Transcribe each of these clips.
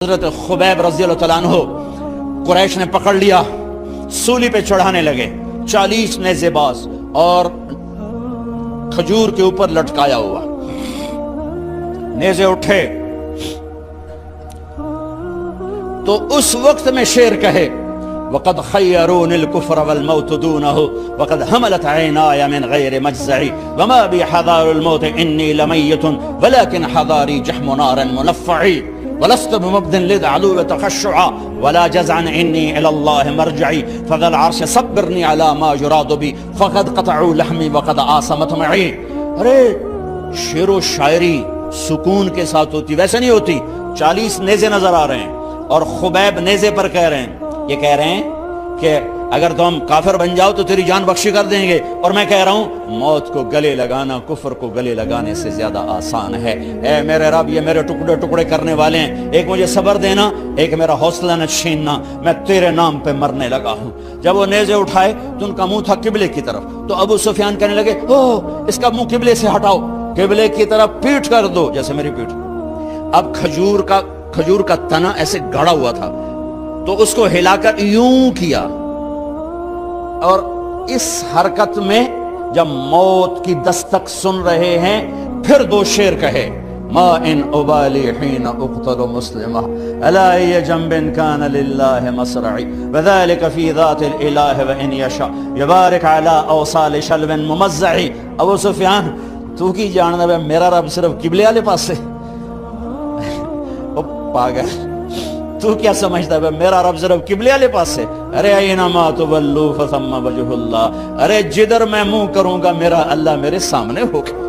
حضرت خبیب رضی اللہ تعالیٰ عنہ قریش نے پکڑ لیا، سولی پہ چڑھانے لگے، 40 نیزے باز اور کھجور کے اوپر لٹکایا ہوا، نیزے اٹھے تو اس وقت میں شعر کہے وَقَدْ خَيَّرُونِ الْكُفْرَ وَالْمَوْتُ دُونَهُ وَقَدْ حَمَلَتْ عَيْنَايَ مِنْ غَيْرِ مَجْزَعِ وَمَا بِي حَذَارُ الْمَوْتِ إِنِّي لَمَيِّتٌ وَلَكِنْ حَذَارِي جَحْمُ نَارٍ مُنَفَّعِ وَلَسْتُ بِمُبْدٍ لِلْعَدُوِّ تَخَشُّعًا وَلَا جَزْعًا إِنِّي إِلَى اللَّهِ مَرْجِعِي فَذَا الْعَرْشِ صَبِّرْنِي عَلَى مَا يُرَادُ بِي فَقَدْ قَطَعُوا لَحْمِي وَقَدْ آسَمَتْ مَعِي۔ ارے شعر و شاعری سکون کے ساتھ ہوتی، ویسے نہیں ہوتی۔ 40 نیزے نظر آ رہے ہیں اور خبیب نیزے پر کہہ رہے ہیں، یہ کہہ رہے ہیں کہ اگر تم کافر بن جاؤ تو تیری جان بخشی کر دیں گے، اور میں کہہ رہا ہوں موت کو گلے لگانا کفر کو گلے لگانے سے زیادہ آسان ہے۔ اے میرے رب، یہ میرے ٹکڑے ٹکڑے کرنے والے ہیں، ایک مجھے صبر دینا، ایک میرا حوصلہ نہ چھیننا، میں تیرے نام پہ مرنے لگا ہوں۔ جب وہ نیزے اٹھائے تو ان کا منہ تھا قبلے کی طرف، تو ابو سفیان کہنے لگے اس کا منہ قبلے سے ہٹاؤ، قبلے کی طرف پیٹ کر دو، جیسے میری پیٹ۔ اب کھجور کا تنا ایسے گڑا ہوا تھا تو اس کو ہلا کر یوں کیا، اور اس حرکت میں جب موت کی دستک سن رہے ہیں پھر 2 شعر کہے ما ان ابالی حین اقتل مسلمہ الا ای جنب کان للہ مصرعی وذالک فی ذات الالہ وان یشاء یبارک علی اوصال شلو ممزعی۔ ابو سفیان تو کی جاننا ہے میرا رب صرف قبلے والے پاس سے؟ پاگل، تو کیا سمجھتا ہے میرا رب صرف قبلے والے پاس سے؟ ارے اینما تولوا فثم وجہ اللہ، ارے جدھر میں منہ کروں گا میرا اللہ میرے سامنے ہوگا۔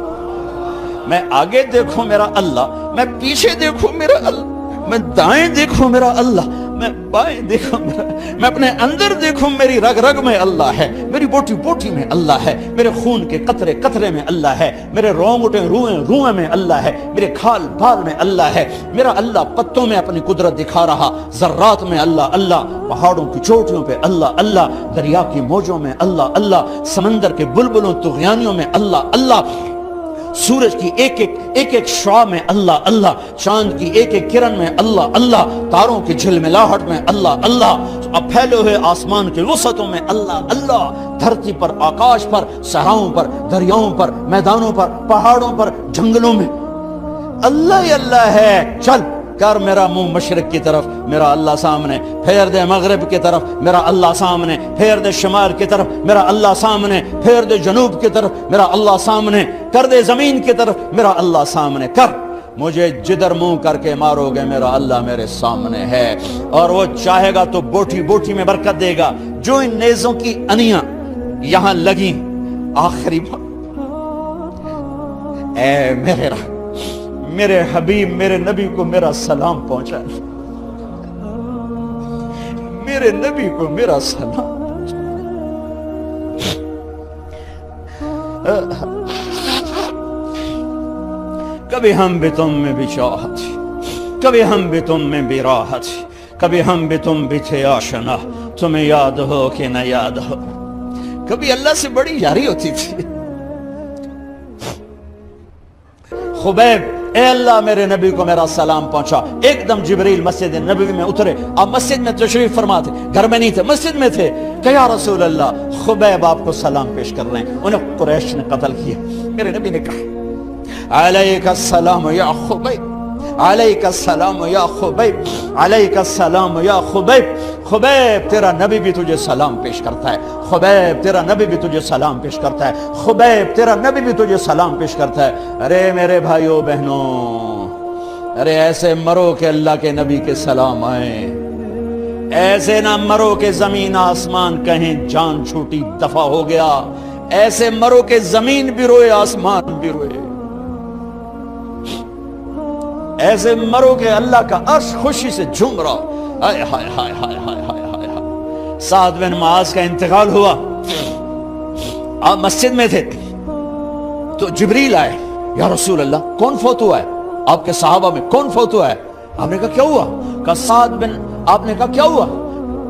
میں آگے دیکھوں میرا اللہ، میں پیچھے دیکھوں میرا اللہ، میں دائیں دیکھوں میرا اللہ، میں بائیں دیکھوں میرا، میں اپنے اندر دیکھوں میری رگ رگ میں اللہ ہے، میری بوٹی بوٹی میں اللہ ہے، میرے خون کے قطرے قطرے میں اللہ ہے، میرے رونگٹے روئیں میں اللہ ہے، میرے کھال بال میں اللہ ہے، میرا اللہ پتوں میں اپنی قدرت دکھا رہا، ذرات میں اللہ اللہ، پہاڑوں کی چوٹیوں پہ اللہ اللہ، دریا کی موجوں میں اللہ اللہ، سمندر کے بلبلوں طغیانیوں میں اللہ اللہ، سورج کی ایک ایک شعاع میں اللہ اللہ، چاند کی ایک ایک کرن میں اللہ اللہ، تاروں کی جھلملاہٹ میں اللہ اللہ، اب پھیلے ہوئے آسمان کے وسعتوں میں اللہ اللہ، دھرتی پر آکاش پر، صحراؤں پر، دریاؤں پر، میدانوں پر، پہاڑوں پر، جنگلوں میں اللہ ہی اللہ ہے۔ چل کر میرا منہ مشرق کی طرف، میرا اللہ سامنے، پھیر دے مغرب کی طرف، میرا اللہ سامنے، پھیر دے شمال کی طرف، میرا اللہ سامنے، پھیر دے جنوب کی طرف، میرا اللہ سامنے، کر دے زمین کی طرف، میرا اللہ سامنے کر، مجھے جدھر منہ کر کے مارو گے میرا اللہ میرے سامنے ہے، اور وہ چاہے گا تو بوٹی بوٹی میں برکت دے گا۔ جو ان نیزوں کی انیاں یہاں لگیں، آخری اے میرے رب، میرے حبیب میرے نبی کو میرا سلام پہنچا، میرے نبی کو میرا سلام۔ کبھی ہم بھی تم میں بھی چاہت، کبھی ہم بھی تم میں بھی راحت، کبھی ہم بھی تم بھی تھے آشنا، تمہیں یاد ہو کہ نہ یاد ہو۔ کبھی اللہ سے بڑی یاری ہوتی تھی۔ خبیب اے اللہ میرے نبی کو میرا سلام پہنچا۔ ایک دم جبریل مسجد نبوی میں اترے، آپ مسجد میں تشریف فرما تھے، گھر میں نہیں تھے، مسجد میں تھے، کہ یا رسول اللہ خبیب آپ کو سلام پیش کر رہے ہیں، انہیں قریش نے قتل کیا۔ میرے نبی نے کہا علیک السلام یا خبیب، علیک السلام یا خبیب، علیک السلام یا خبیب۔ خبیب تیرا نبی بھی تجھے سلام پیش کرتا ہے، خبیب تیرا نبی بھی تجھے سلام پیش کرتا ہے، خبیب تیرا نبی بھی تجھے سلام پیش کرتا ہے۔ ارے میرے بھائیو بہنوں، ارے ایسے مرو کہ اللہ کے نبی کے سلام آئیں، ایسے نہ مرو کہ زمین آسمان کہیں جان چھوٹی دفع ہو گیا، ایسے مرو کہ زمین بھی روئے آسمان بھی روئے، ایسے مرو کہ اللہ کا عرش خوشی سے جھوم رہا۔ ہائے ہائے ہائے ہائے ہائے ہائے ہائے۔ سعد بن معاذ کا انتقال ہوا، آپ مسجد میں تھے تو جبریل آئے، یا رسول اللہ کون فوت ہوا ہے؟ آپ کے صحابہ میں کون فوت ہوا ہے؟ آپ نے کہا کیا ہوا؟ کہا سعد بن، آپ نے کہا کیا ہوا؟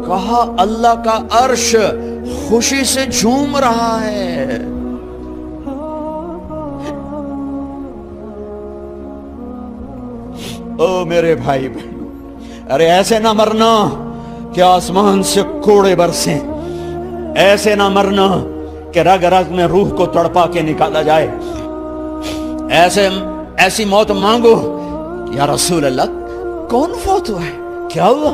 کہا اللہ کا عرش خوشی سے جھوم رہا ہے۔ او میرے بھائی بہن، ارے ایسے نہ مرنا کہ آسمان سے کوڑے برسیں، ایسے نہ مرنا کہ رگ رگ میں روح کو تڑپا کے نکالا جائے، ایسی موت مانگو۔ یا رسول اللہ کون فوت ہوا ہے، کیا ہوا؟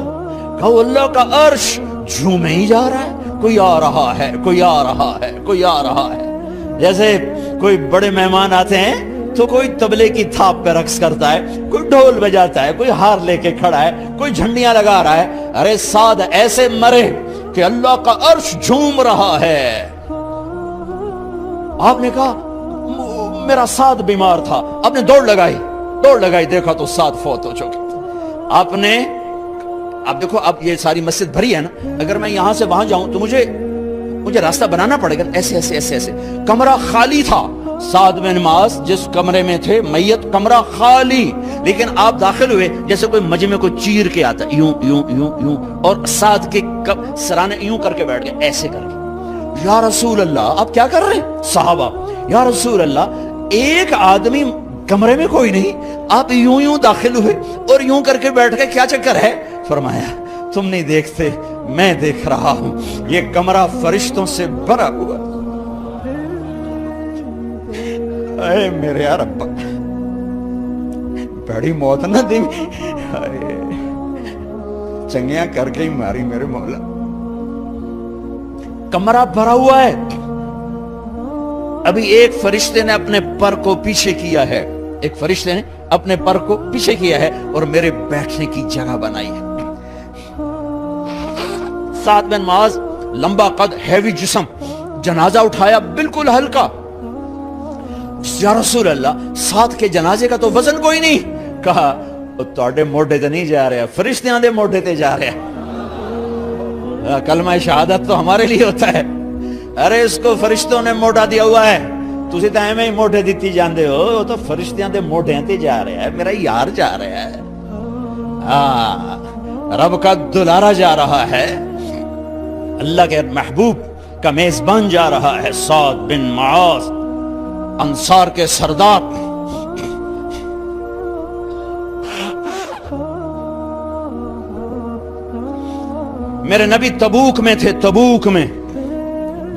کہو اللہ کا عرش جھومے ہی جا رہا ہے، کوئی آ رہا ہے، کوئی آ رہا ہے، کوئی آ رہا ہے۔ جیسے کوئی بڑے مہمان آتے ہیں تو کوئی طبلے کی تھاپ پہ رقص کرتا ہے، کوئی ڈھول بجاتا ہے، کوئی ہار لے کے کھڑا ہے، کوئی جھنڈیاں لگا رہا ہے۔ ارے سعد ایسے مرے کہ اللہ کا عرش جھوم رہا ہے۔ آپ نے کہا میرا سعد بیمار تھا، آپ نے دوڑ لگائی، دیکھا تو سعد فوت ہو چکے۔ آپ نے اب دیکھو، اب یہ ساری مسجد بھری ہے نا، اگر میں یہاں سے وہاں جاؤں تو مجھے راستہ بنانا پڑے گا، ایسے۔ کمرہ خالی تھا، سعد بن معاذ جس کمرے میں تھے میت، کمرہ خالی، لیکن آپ داخل ہوئے جیسے کوئی مجمع کو چیر کے آتا ہے، یوں، اور سعد کے سرانے یوں کر کے بیٹھ گئے، ایسے کر کے۔ یا رسول اللہ آپ کیا کر رہے ہیں؟ صحابہ، یا رسول اللہ ایک آدمی کمرے میں کوئی نہیں، آپ یوں داخل ہوئے اور یوں کر کے بیٹھ گئے، کیا چکر ہے؟ فرمایا تم نہیں دیکھتے، میں دیکھ رہا ہوں، یہ کمرہ فرشتوں سے بھرا ہوا۔ اے میرے رب، بڑی موت نہ دی، چنگیاں کر کے ہی ماری میرے مولا۔ کمرہ بھرا ہوا ہے، ابھی ایک فرشتے نے اپنے پر کو پیچھے کیا ہے، ایک فرشتے نے اپنے پر کو پیچھے کیا ہے اور میرے بیٹھنے کی جگہ بنائی ہے۔ سعد بن معاذ لمبا قد، ہیوی جسم، جنازہ اٹھایا بالکل ہلکا۔ یا رسول اللہ سعد کے جنازے کا تو وزن کوئی نہیں۔ کہا تواڈے موڈے تے نہیں جا رہا، فرشتیاں دے موڈے تے جا رہا۔ کلمہ شہادت تو ہمارے لیے ہوتا ہے، ارے اس کو فرشتوں نے موڈا دیا ہوا ہے، تسی تو ایویں ہی موڈے دیتی جاندے ہو، وہ تو فرشتیاں دے موڈیاں تے جا رہا ہے، میرا یار جا رہا ہے، رب کا دلارا جا رہا ہے، اللہ کے محبوب کا میزبان جا رہا ہے، سعد بن معاذ انصار کے سردار۔ میرے نبی تبوک میں تھے، تبوک میں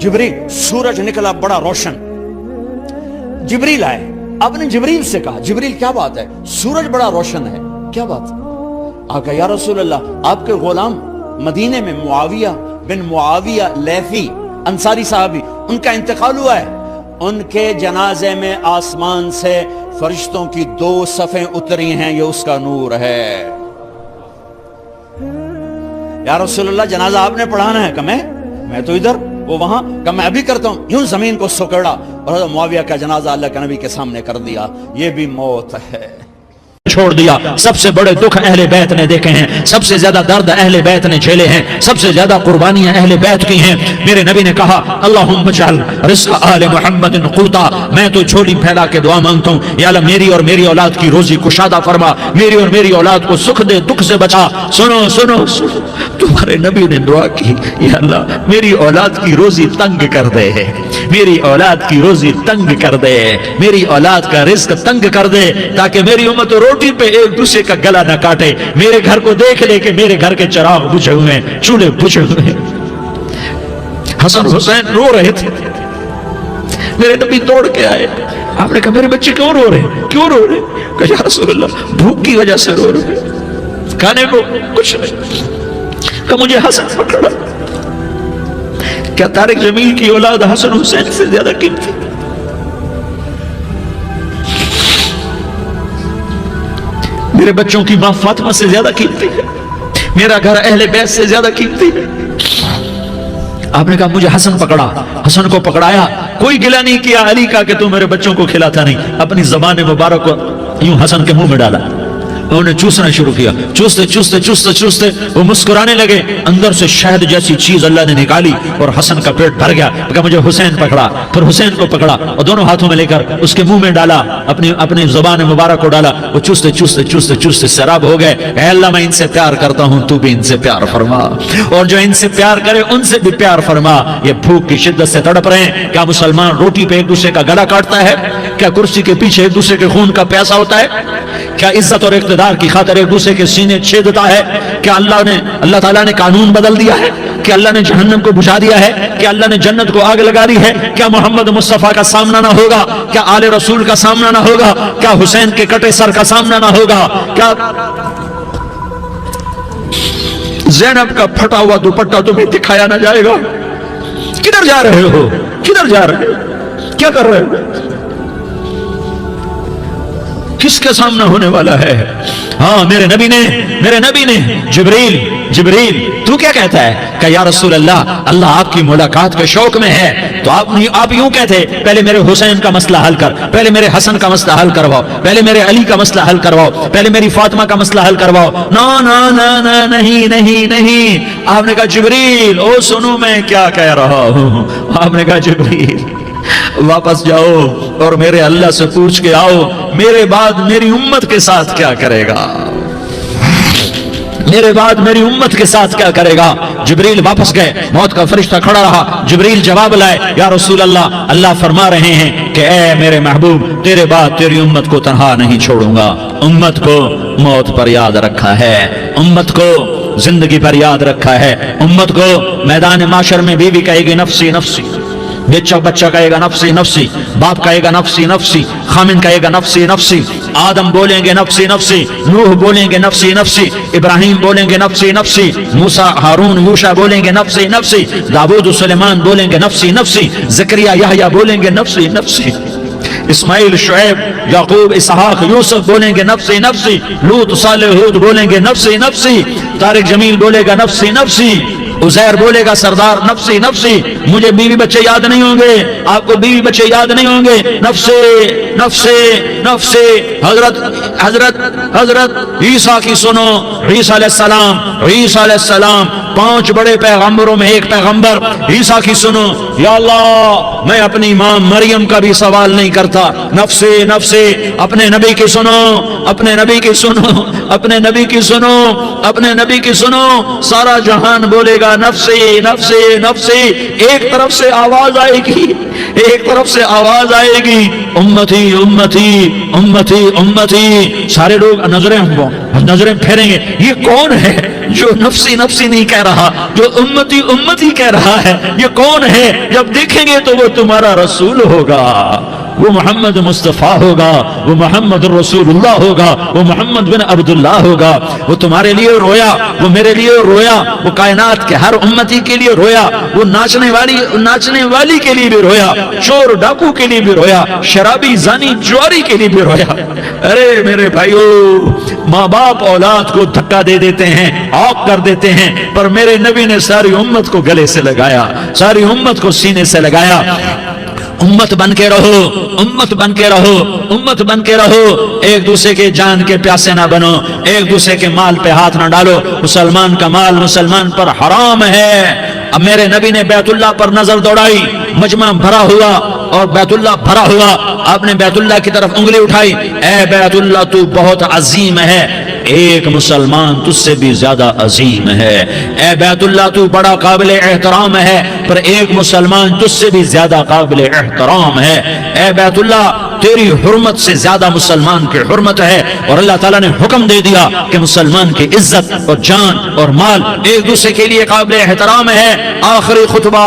جبریل، سورج نکلا بڑا روشن، جبریل آئے، آپ نے جبریل سے کہا جبریل کیا بات ہے، سورج بڑا روشن ہے، کیا بات ہے؟ آپ کہا یا رسول اللہ آپ کے غلام مدینے میں معاویہ بن معاویہ لیثی انصاری صحابی، ان کا انتقال ہوا ہے، ان کے جنازے میں آسمان سے فرشتوں کی 2 صفیں اتری ہیں، یہ اس کا نور ہے۔ یا رسول اللہ جنازہ آپ نے پڑھانا ہے؟ کہ میں تو ادھر، وہ وہاں، کہ میں ابھی کرتا ہوں، یوں زمین کو سکڑا اور معاویہ کا جنازہ اللہ کے نبی کے سامنے کر دیا۔ یہ بھی موت ہے، چھوڑ دیا۔ سب سے بڑے دکھ اہل بیت نے دیکھے ہیں، سب سے زیادہ درد اہل بیت نے جھیلے ہیں، سب سے زیادہ قربانیاں اہل بیت کی ہیں۔ میرے نبی نے کہا اللہم اجعل رزق آل محمد قوتا، میں تو جھولی پھیلا کے دعا مانگتا ہوں، یا اللہ میری اور میری اولاد کی روزی کشادہ فرما، میری اور میری اولاد کو سکھ دے، دکھ سے بچا۔ سنو سنو سنو، تمہارے نبی نے دعا کی، یا اللہ میری اولاد کی روزی تنگ کر دے، میری اولاد کی روزی تنگ کر دے، میری اولاد کا رزق تنگ کر دے، تاکہ میری امت روٹی پہ ایک دوسرے کا گلا نہ کاٹے، میرے گھر کو دیکھ لے کہ میرے گھر کے چراغ بجھے ہوئے ہیں، چولہے بجھے ہوئے ہیں۔ حسن حسین رو رہے تھے، میرے نبی دوڑ کے آئے، آپ نے کہا میرے بچے کیوں رو رہے، کیوں رو رہے؟ کہا یا رسول اللہ بھوک کی وجہ سے رو رہے، کھانے کو کچھ نہیں۔ کہ مجھے حسن پکڑا، کیا طارق جمیل کی اولاد حسن حسین سے زیادہ قیمتی؟ میرے بچوں کی ماں فاطمہ سے زیادہ قیمتی ہے، میرا گھر اہل بیت سے زیادہ قیمتی ہے۔ آپ نے کہا مجھے حسن پکڑا، حسن کو پکڑایا، کوئی گلہ نہیں کیا علی کا کہ تو میرے بچوں کو کھلاتا نہیں، اپنی زبان مبارک کو یوں حسن کے منہ میں ڈالا، انہوں نے چوسنا شروع کیا، چوستے چوستے چوستے چوستے وہ مسکرانے لگے، اندر سے شہد جیسی چیز اللہ نے نکالی اور حسن کا پیٹ بھر گیا۔ کہا مجھے حسین پکڑا، پھر حسین کو پکڑا اور دونوں ہاتھوں میں لے کر اس کے منہ میں ڈالا، اپنی زبان مبارک کو ڈالا، وہ چوستے چوستے چوستے چوستے سیراب ہو گئے۔ اے اللہ میں ان سے پیار کرتا ہوں، تو بھی ان سے پیار فرما، اور جو ان سے پیار کرے ان سے بھی پیار فرما۔ یہ بھوک کی شدت سے تڑپ رہے ہیں، کیا مسلمان روٹی پہ ایک دوسرے کا گلا کاٹتا ہے؟ کیا کرسی کے پیچھے ایک دوسرے کے خون کا پیاسا ہوتا ہے؟ کیا عزت اور اقتدار اقتدار کی خاطر ایک دوسرے کے سینے چھیدتا ہے؟ کیا اللہ تعالیٰ نے قانون بدل دیا ہے؟ کہ اللہ نے جہنم کو بجھا دیا ہے؟ کہ اللہ نے جنت کو آگ لگا دی ہے؟ کیا محمد مصطفیٰ کا سامنا نہ ہوگا؟ کیا آل رسول کا سامنا نہ ہوگا؟ کیا حسین کے کٹے سر کا سامنا نہ ہوگا؟ کیا زینب کا پھٹا ہوا دوپٹہ تمہیں دکھایا نہ جائے گا؟ کدھر جا رہے ہو؟ کدھر جا رہے ہو؟ کیا کر رہے ہو؟ کس کے سامنا ہونے والا ہے؟ ہاں میرے نبی نے جبریل تو کیا کہتا ہے کہ یا رسول اللہ آپ کی ملاقات کے شوق میں ہے، تو آپ یوں کہتے پہلے میرے حسین کا مسئلہ حل کر، پہلے میرے حسن کا مسئلہ حل کرواؤ، پہلے میرے علی کا مسئلہ حل کرواؤ، پہلے میری فاطمہ کا مسئلہ حل کرواؤ۔ نہیں، آپ نے کہا جبریل سنو میں کیا کہہ رہا ہوں۔ آپ نے کہا جبریل واپس جاؤ اور میرے اللہ سے پوچھ کے آؤ میرے بعد میری امت کے ساتھ کیا کرے گا، میرے بعد میری امت کے ساتھ کیا کرے گا۔ جبریل واپس گئے، موت کا فرشتہ کھڑا رہا، جبریل جواب لائے، یا رسول اللہ فرما رہے ہیں کہ اے میرے محبوب تیرے بعد تیری امت کو تنہا نہیں چھوڑوں گا، امت کو موت پر یاد رکھا ہے، امت کو زندگی پر یاد رکھا ہے، امت کو میدان معاشر میں بیوی کہے گی نفسی نفسی، بچہ کہے گا نفسی نفسی، باپ کہے گا نفسی نفسی، خامن کہے گا نفسی نفسی، آدم بولیں گے نفسی نفسی، نوح بولیں گے نفسی نفسی، ابراہیم بولیں گے نفسی نفسی، موسیٰ ہارون یوشع بولیں گے نفسی نفسی، داؤد سلیمان بولیں گے نفسی نفسی، زکریا یحییٰ بولیں گے نفسی نفسی، اسماعیل شعیب یعقوب اسحاق یوسف بولیں گے نفسی نفسی، لوط صالح ہود بولیں گے نفسی نفسی، طارق جمیل بولے گا نفسی نفسی، عزیر بولے گا سردار نفسی نفسی، مجھے بیوی بچے یاد نہیں ہوں گے، آپ کو بیوی بچے یاد نہیں ہوں گے، نفسی نفسی نفسی۔ حضرت عیسیٰ کی سنو، عیسیٰ علیہ السلام 5 بڑے پیغمبروں میں ایک پیغمبر عیسیٰ کی سنو، یا اللہ میں اپنی ماں مریم کا بھی سوال نہیں کرتا، نفسی نفسی۔ اپنے نبی کی سنو، اپنے نبی کی سنو، اپنے نبی کی سنو، اپنے نبی کی سنو، سارا جہان بولے گا نفسی نفسی نفسی۔ ایک طرف سے آواز آئے گی، ایک طرف سے آواز آئے گی، امتی امتی امتی امتی۔ سارے لوگ نظریں پھیریں گے، یہ کون ہے جو نفسی نفسی نہیں کہہ رہا، جو امتی امتی کہہ رہا ہے، یہ کون ہے؟ جب دیکھیں گے تو وہ تمہارا رسول ہوگا، وہ محمد مصطفیٰ ہوگا، وہ محمد رسول اللہ ہوگا، وہ محمد بن عبداللہ ہوگا۔ وہ تمہارے لیے رویا، وہ میرے لیے رویا، وہ کائنات کے ہر امتی کے لیے رویا، وہ ناچنے والی کے لیے بھی رویا، چور ڈاکو کے لیے بھی رویا، شرابی زانی جواری کے لیے بھی رویا۔ ارے میرے بھائیو، ماں باپ اولاد کو دھکا دے دیتے ہیں، آگ کر دیتے ہیں، پر میرے نبی نے ساری امت کو گلے سے لگایا، ساری امت کو سینے سے لگایا۔ امت بن کے رہو، امت بن کے رہو، امت بن کے رہو، ایک دوسرے کے جان کے پیاسے نہ بنو، ایک دوسرے کے مال پہ ہاتھ نہ ڈالو، مسلمان کا مال مسلمان پر حرام ہے۔ اب میرے نبی نے بیت اللہ پر نظر دوڑائی، مجمع بھرا ہوا اور بیت اللہ بھرا ہوا، آپ نے بیت اللہ کی طرف انگلی اٹھائی، اے بیت اللہ تو بہت عظیم ہے، ایک مسلمان تجھ سے بھی زیادہ عظیم ہے، اے بیت اللہ تو بڑا قابل احترام ہے، پر ایک مسلمان تجھ سے بھی زیادہ قابل احترام ہے، اے بیت اللہ تیری حرمت سے زیادہ مسلمان کی حرمت ہے۔ اور اللہ تعالیٰ نے حکم دے دیا کہ مسلمان کی عزت اور جان اور مال ایک دوسرے کے لیے قابل احترام ہے۔ آخری خطبہ،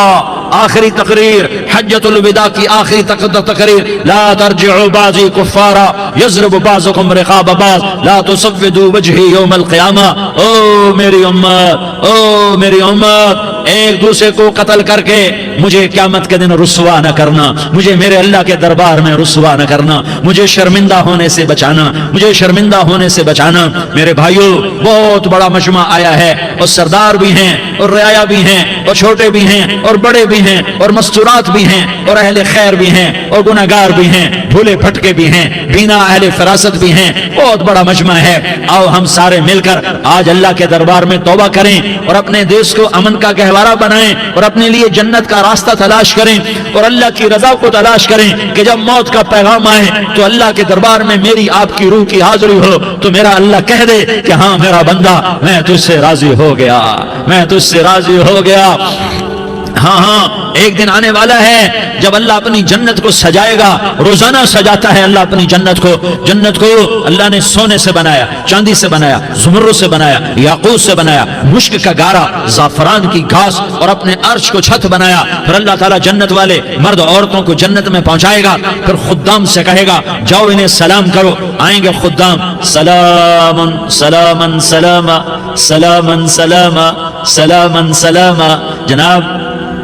آخری تقریر، حجۃ الوداع کی آخری تقریر، لا ترجعوا بعضی کفارا یضرب بعضکم رقاب بعض لا تسودوا وجہی یوم القیامہ۔ او میری امت، او میری امت، ایک دوسرے کو قتل کر کے مجھے قیامت کے دن رسوا نہ کرنا، مجھے میرے اللہ کے دربار میں رسوا نہ کرنا، مجھے شرمندہ ہونے سے بچانا، مجھے شرمندہ ہونے سے بچانا۔ میرے بھائیو، بہت بڑا مجمع آیا ہے، اور سردار بھی ہیں اور رعایا بھی ہیں اور چھوٹے بھی ہیں اور بڑے بھی ہیں اور مستورات بھی ہیں اور اہل خیر بھی ہیں اور گناہگار بھی ہیں، بھولے پھٹکے بھی ہیں، بینا اہل فراست بھی ہیں، بہت بڑا مجمع ہے۔ آؤ ہم سارے مل کر آج اللہ کے دربار میں توبہ کریں اور اپنے دیش کو امن کا گہوارہ بنائیں اور اپنے لیے جنت کا راستہ تلاش کریں اور اللہ کی رضا کو تلاش کریں کہ جب موت کا پیغام آئے تو اللہ کے دربار میں میری آپ کی روح کی حاضری ہو تو میرا اللہ کہہ دے کہ ہاں میرا بندہ، میں تجھ سے راضی ہو گیا، میں تجھ سے راضی ہو گیا۔ ہاں ہاں ایک دن آنے والا ہے جب اللہ اپنی جنت کو سجائے گا. روزانہ سجاتا ہے اللہ اپنی جنت کو. جنت کو اللہ نے سونے سے بنایا, چاندی سے بنایا, زمرد سے بنایا, یاقوت سے بنایا, مشک کا گارا, زعفران کی گھاس اور اپنے عرش کو چھت بنایا. پھر اللہ تعالیٰ جنت والے مرد عورتوں کو جنت میں پہنچائے گا. پھر خدام سے کہے گا جاؤ انہیں سلام کرو. آئیں گے خدام, سلام سلام سلام سلام سلام سلام سلام. جناب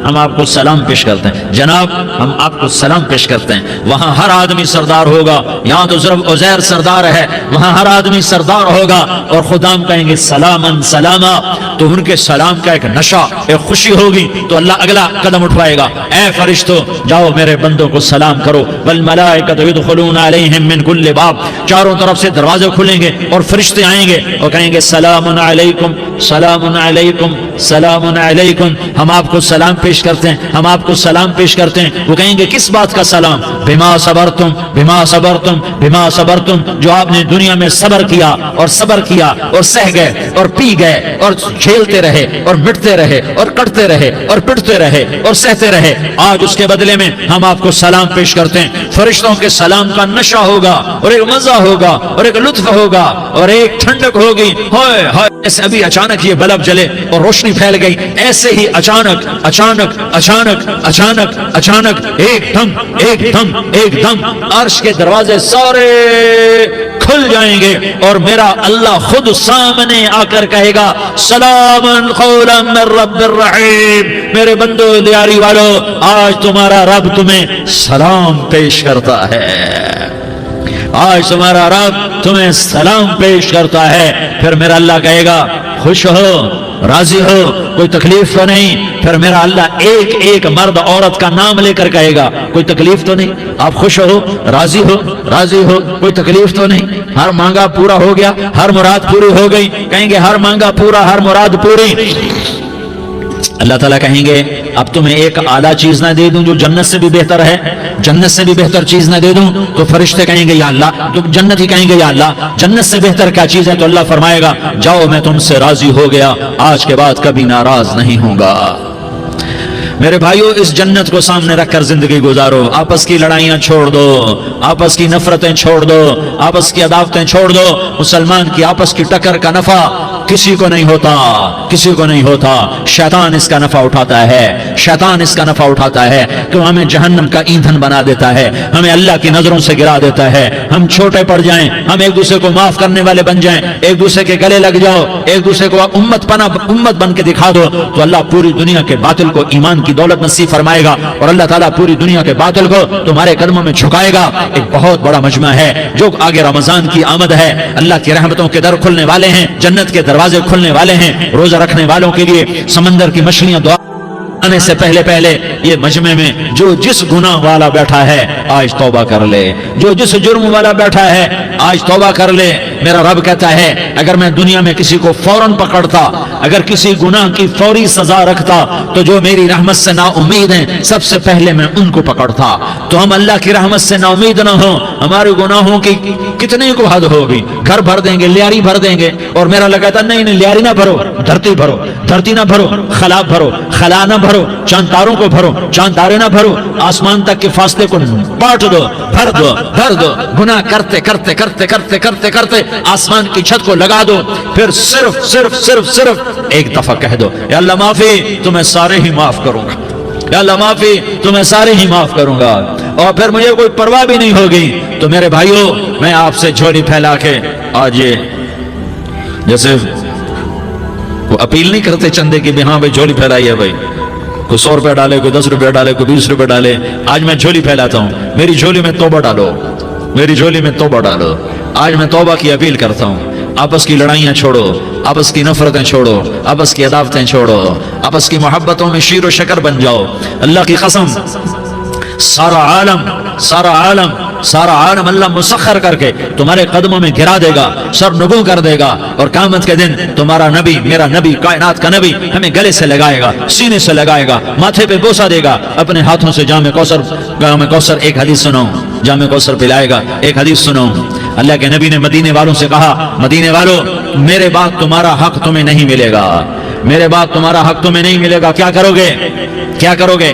ہم آپ کو سلام پیش کرتے ہیں, جناب ہم آپ کو سلام پیش کرتے ہیں. وہاں ہر آدمی سردار ہوگا. یہاں تو صرف عزیر سردار ہے, وہاں ہر آدمی سردار ہوگا. اور خدام کہیں گے سلامن سلاما. تو ان کے سلام کا ایک نشہ, ایک خوشی ہوگی. تو اللہ اگلا قدم اٹھوائے گا, اے فرشتوں جاؤ میرے بندوں کو سلام کرو. والملائکۃ یدخلون علیہم من کل باب. چاروں طرف سے دروازے کھلیں گے اور فرشتے آئیں گے اور کہیں گے سلام علیکم سلام علیکم سلام علیکم. ہم آپ کو سلام پیش کرتے ہیں, ہم آپ کو سلام پیش کرتے ہیں. وہ کہیں گے کس بات کا سلام؟ بما صبرتم بما صبرتم بما صبرتم. جو آپ نے دنیا میں صبر کیا اور صبر کیا اور سہ گئے اور پی گئے اور جھیلتے رہے اور مٹتے رہے اور کٹتے رہے اور پٹتے رہے اور سہتے رہے, آج اس کے بدلے میں ہم آپ کو سلام پیش کرتے ہیں. فرشتوں کے سلام کا نشہ ہوگا اور ایک مزہ ہوگا اور ایک لطف ہوگا اور ایک ٹھنڈک ہوگی. ہائے ہائے, ایسے ابھی اچانک یہ بلب جلے اور روشنی پھیل گئی, ایسے ہی اچانک اچانک اچانک اچانک اچانک ایک دم ایک دم ایک دم عرش کے دروازے سارے کھل جائیں گے اور میرا اللہ خود سامنے آ کر کہے گا سلام قولا من رب الرحیم. میرے بندو دیاری والو, آج تمہارا رب تمہیں سلام پیش کرتا ہے, آج تمہارا رب تمہیں سلام پیش کرتا ہے. پھر میرا اللہ کہے گا خوش ہو, راضی ہو, کوئی تکلیف تو نہیں. پھر میرا اللہ ایک ایک مرد عورت کا نام لے کر کہے گا کوئی تکلیف تو نہیں, آپ خوش ہو, راضی ہو, راضی ہو, کوئی تکلیف تو نہیں, ہر مانگا پورا ہو گیا, ہر مراد پوری ہو گئی. کہیں گے ہر مانگا پورا, ہر مراد پوری. اللہ تعالیٰ کہیں گے اب تمہیں ایک اعلیٰ چیز نہ دے دوں جو جنت سے بھی بہتر ہے, جنت سے بھی بہتر چیز نہ دے دوں؟ تو فرشتے کہیں گے یا اللہ, تو جنت ہی کہیں گے یا اللہ جنت سے بہتر کیا چیز ہے؟ تو اللہ فرمائے گا جاؤ میں تم سے راضی ہو گیا, آج کے بعد کبھی ناراض نہیں ہوں گا. میرے بھائیو, اس جنت کو سامنے رکھ کر زندگی گزارو. آپس کی لڑائیاں چھوڑ دو, آپس کی نفرتیں چھوڑ دو, آپس کی عداوتیں چھوڑ دو. مسلمان کی آپس کی ٹکر کا نفع کسی کو نہیں ہوتا, کسی کو نہیں ہوتا. شیطان اس کا نفع اٹھاتا ہے, شیطان اس کا نفع اٹھاتا ہے کہ ہمیں جہنم کا ایندھن بنا دیتا ہے, ہمیں اللہ کی نظروں سے گرا دیتا ہے. ہم چھوٹے پڑ جائیں, ہم ایک دوسرے کو معاف کرنے والے بن جائیں, ایک دوسرے کے گلے لگ جاؤ, ایک دوسرے کو امت بن کے دکھا دو, تو اللہ پوری دنیا کے باطل کو ایمان کی دولت نصیب فرمائے گا اور اللہ تعالیٰ پوری دنیا کے باطل کو تمہارے قدموں میں جھکائے گا. ایک بہت بڑا مجمع ہے جو آگے رمضان کی آمد ہے, اللہ کی رحمتوں کے در کھلنے والے ہیں, جنت کے دروازے کھلنے والے ہیں. روزہ رکھنے والوں کے لیے سمندر کی مچھلیاں دعا آنے سے پہلے پہلے یہ مجمع میں جو جس گناہ والا بیٹھا ہے آج توبہ کر لے, جو جس جرم والا بیٹھا ہے آج توبہ کر لے. میرا رب کہتا ہے اگر میں دنیا میں کسی کو فوراً پکڑتا, اگر کسی گناہ کی فوری سزا رکھتا, تو جو میری رحمت سے نا امید ہیں سب سے پہلے میں ان کو پکڑتا. تو ہم اللہ کی رحمت سے نا امید نہ ہوں, ہمارے گناہوں کی کتنے کو حد ہوگی, گھر بھر دیں گے, لیاری بھر دیں گے. اور میرا لگتا نہیں نہیں لیاری نہ بھرو, دھرتی بھرو, دھرتی نہ بھرو, خلا بھرو, خلا نہ بھرو, چاند تاروں کو بھرو, چاند تارے نہ بھرو, آسمان تک کے فاصلے کو بانٹ دو, بھر دو, بھر دو. گناہ کرتے کرتے کرتے کرتے کرتے کرتے آسمان کی چھت کو لگا دو, پھر صرف صرف صرف صرف ایک دفعہ کہہ دو یا اللہ معافی, تمہیں سارے ہی معاف کروں گا, یا اللہ معافی, تمہیں سارے ہی معاف کروں گا. اور پھر مجھے کوئی پرواہ بھی نہیں ہوگی. تو میرے بھائیوں, میں آپ سے جھولی پھیلا کے آج یہ جیسے وہ اپیل نہیں کرتے چندے کی بھی ہاں بھائی جھولی پھیلائی ہے, بھائی کوئی 100 روپے ڈالے, کوئی 10 روپے ڈالے, کوئی 20 روپے ڈالے. آج میں جھولی پھیلاتا ہوں, میری جھولی میں توبہ ڈالو, میری جھولی میں توبہ ڈالو. آج میں توبہ کی اپیل کرتا ہوں. آپس کی لڑائیاں چھوڑو, آپس کی نفرتیں چھوڑو, آپس کی عداوتیں چھوڑو, آپس کی محبتوں میں شیر و شکر بن جاؤ. اللہ کی قسم سارا عالم اللہ مسخر کر کے تمہارے قدموں میں گرا دے گا, سر نگوں کر دے گا. اور قیامت کے دن تمہارا نبی, میرا نبی, کائنات کا نبی ہمیں گلے سے لگائے گا, سینے سے لگائے گا, ماتھے پہ بوسہ دے گا, اپنے ہاتھوں سے جام کوثر. ایک حدیث سنو, جام کوثر پلائے گا. ایک حدیث سنو, اللہ کے نبی نے مدینے والوں سے کہا, مدینے والوں میرے بعد تمہارا حق تمہیں نہیں ملے گا, میرے بعد تمہارا حق تمہیں نہیں ملے گا. کیا کرو گے؟ کیا کرو گے؟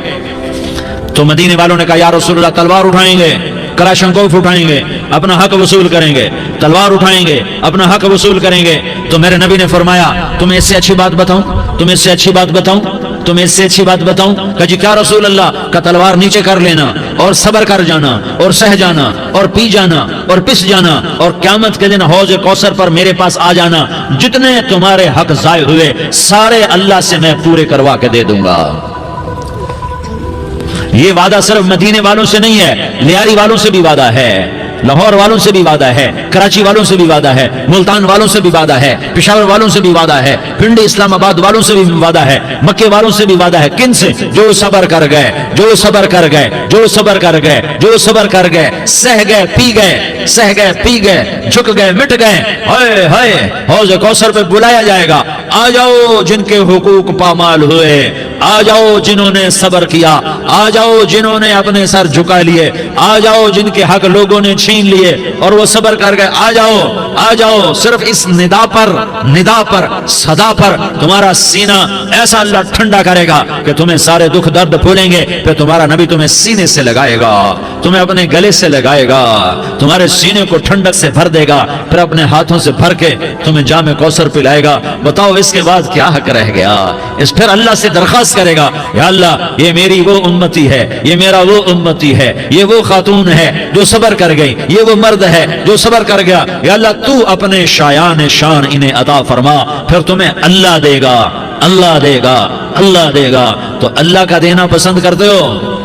تو مدینے والوں نے کہا یا رسول اللہ تلوار اٹھائیں گے، کلاشنکوف اٹھائیں گے، اپنا حق وصول کریں گے، تلوار اٹھائیں گے، اپنا حق وصول کریں گے۔ تو میرے نبی نے فرمایا تمہیں اس سے اچھی بات بتاؤں، تمہیں اس سے اچھی بات بتاؤں، تمہیں اس سے اچھی بات بتاؤں؟ کہ جی کیا رسول اللہ؟ کا تلوار نیچے کر لینا اور صبر کر جانا اور سہ جانا اور پی جانا اور پس جانا اور قیامت کے دن حوض کوثر پر میرے پاس آ جانا، جتنے تمہارے حق ضائع ہوئے سارے اللہ سے میں پورے کروا کے دے دوں گا۔ یہ وعدہ صرف مدینے والوں سے نہیں ہے، لیاری والوں سے بھی وعدہ ہے، لاہور والوں سے بھی وعدہ ہے، کراچی والوں سے بھی وعدہ ہے، ملتان والوں سے بھی وعدہ ہے، پشاور والوں سے بھی وعدہ ہے، پنڈی اسلام آباد والوں سے بھی وعدہ ہے، مکے والوں سے بھی وعدہ ہے۔ کن سے؟ جو صبر کر گئے، جو صبر کر گئے، جو صبر کر گئے، جو صبر کر گئے، سہ گئے پی گئے، سہ گئے پی گئے، جھک گئے مٹ گئے، ہائے ہائے حوض کوثر پہ بلایا جائے گا، آ جاؤ جن کے حقوق پامال ہوئے، آ جاؤ جنہوں نے صبر کیا، آ جاؤ جنہوں نے اپنے سر جھکا لیے، آ جاؤ جن کے حق لوگوں نے چھین لیے اور وہ صبر کر گئے، آ جاؤ آ جاؤ۔ صرف اس ندا پر صدا پر تمہارا سینہ ایسا اللہ ٹھنڈا کرے گا کہ تمہیں سارے دکھ درد بھولیں گے، پھر تمہارا نبی تمہیں سینے سے لگائے گا، تمہیں اپنے گلے سے لگائے گا، تمہارے سینے کو ٹھنڈک سے بھر دے گا، پھر اپنے ہاتھوں سے بھر کے تمہیں جام کوثر پلائے گا۔ بتاؤ اس کے بعد کیا حق رہ گیا؟ اس پھر اللہ سے درخواست کرے گا یا اللہ یہ میری وہ امتی ہے، یہ میرا وہ امتی ہے، یہ وہ خاتون ہے جو صبر کر گئی، یہ وہ مرد ہے جو صبر کر گیا، یا اللہ تو اپنے شایان شان انہیں عطا فرما، پھر تمہیں اللہ دے گا، اللہ دے گا، اللہ دے گا۔ تو اللہ کا دینا پسند کرتے ہو؟